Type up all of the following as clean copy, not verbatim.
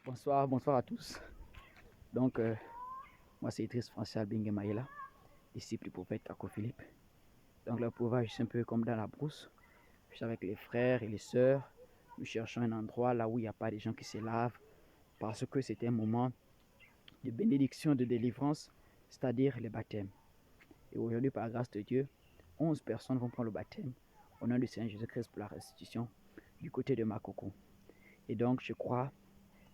Bonsoir, bonsoir à tous. Donc, moi c'est Idriss Francial Bingemaïla, disciple du prophète Kako Philippe. Donc, le sauvage, c'est un peu comme dans la brousse. Je suis avec les frères et les sœurs. Nous cherchons un endroit là où il n'y a pas de gens qui se lavent, parce que c'était un moment de bénédiction, de délivrance, c'est-à-dire le baptême. Et aujourd'hui, par la grâce de Dieu, 11 personnes vont prendre le baptême au nom du Seigneur Jésus-Christ pour la restitution du côté de Makoko. Et donc, je crois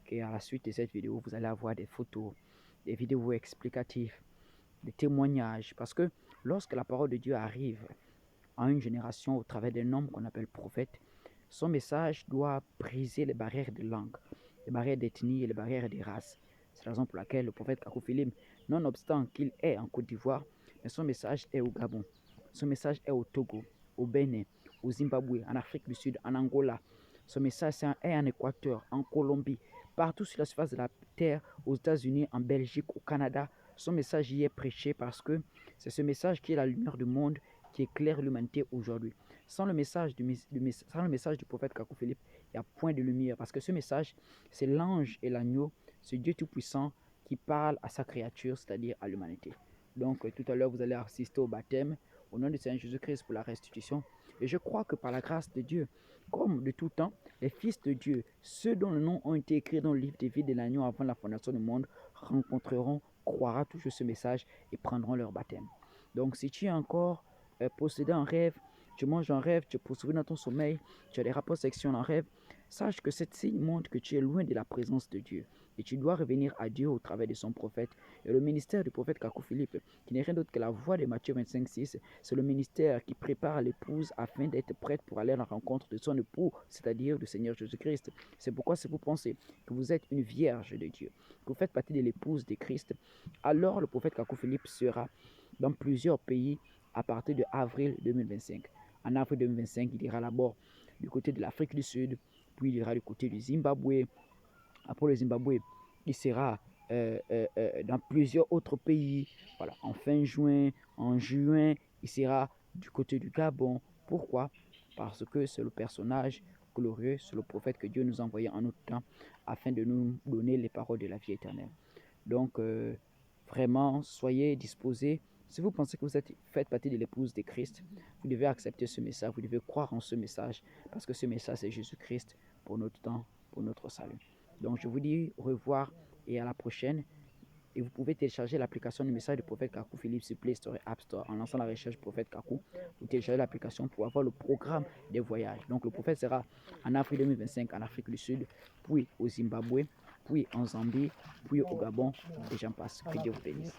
qu'à la suite de cette vidéo, vous allez avoir des photos, des vidéos explicatives, des témoignages. Parce que lorsque la parole de Dieu arrive à une génération au travers d'un homme qu'on appelle prophète, son message doit briser les barrières de langue, les barrières d'ethnie et les barrières des races. C'est la raison pour laquelle le prophète Kako Philippe, nonobstant qu'il est en Côte d'Ivoire, mais son message est au Gabon, son message est au Togo, au Bénin, au Zimbabwe, en Afrique du Sud, en Angola. Son message est en Équateur, en Colombie, partout sur la surface de la terre, aux États-Unis, en Belgique, au Canada. Son message y est prêché parce que c'est ce message qui est la lumière du monde, qui éclaire l'humanité aujourd'hui. Sans le message du prophète Kako Philippe, il n'y a point de lumière. Parce que ce message, c'est l'ange et l'agneau, c'est Dieu Tout-Puissant qui parle à sa créature, c'est-à-dire à l'humanité. Donc tout à l'heure, vous allez assister au baptême au nom du Seigneur Jésus-Christ pour la restitution. Et je crois que par la grâce de Dieu, comme de tout temps, les fils de Dieu, ceux dont les noms ont été écrits dans le livre des vies de l'agneau avant la fondation du monde, rencontreront, croiront toujours ce message et prendront leur baptême. Donc si tu es encore possédé en rêve, tu manges en rêve, tu es poursuivi dans ton sommeil, tu as des rapports sexuels en rêve, sache que cette signe montre que tu es loin de la présence de Dieu. Et tu dois revenir à Dieu au travers de son prophète. Et le ministère du prophète Kako Philippe, qui n'est rien d'autre que la voix de Matthieu 25,6, c'est le ministère qui prépare l'épouse afin d'être prête pour aller à la rencontre de son époux, c'est-à-dire du Seigneur Jésus-Christ. C'est pourquoi si vous pensez que vous êtes une vierge de Dieu, que vous faites partie de l'épouse de Christ, alors le prophète Kako Philippe sera dans plusieurs pays à partir de avril 2025. En avril 2025, il ira d'abord du côté de l'Afrique du Sud, puis il ira du côté du Zimbabwe. Après le Zimbabwe, il sera dans plusieurs autres pays. Voilà, en fin juin, en juin, il sera du côté du Gabon. Pourquoi? Parce que c'est le personnage glorieux, c'est le prophète que Dieu nous a envoyé en notre temps afin de nous donner les paroles de la vie éternelle. Donc, vraiment, soyez disposés. Si vous pensez que faites partie de l'épouse de Christ, vous devez accepter ce message, vous devez croire en ce message, parce que ce message, c'est Jésus-Christ pour notre temps, pour notre salut. Donc, je vous dis au revoir et à la prochaine. Et vous pouvez télécharger l'application du message du prophète Kakou Philippe sur Play Store et App Store en lançant la recherche prophète Kakou. Vous téléchargez l'application pour avoir le programme des voyages. Donc, le prophète sera en avril 2025 en Afrique du Sud, puis au Zimbabwe, puis en Zambie, puis au Gabon, et j'en passe. Que Dieu vous bénisse.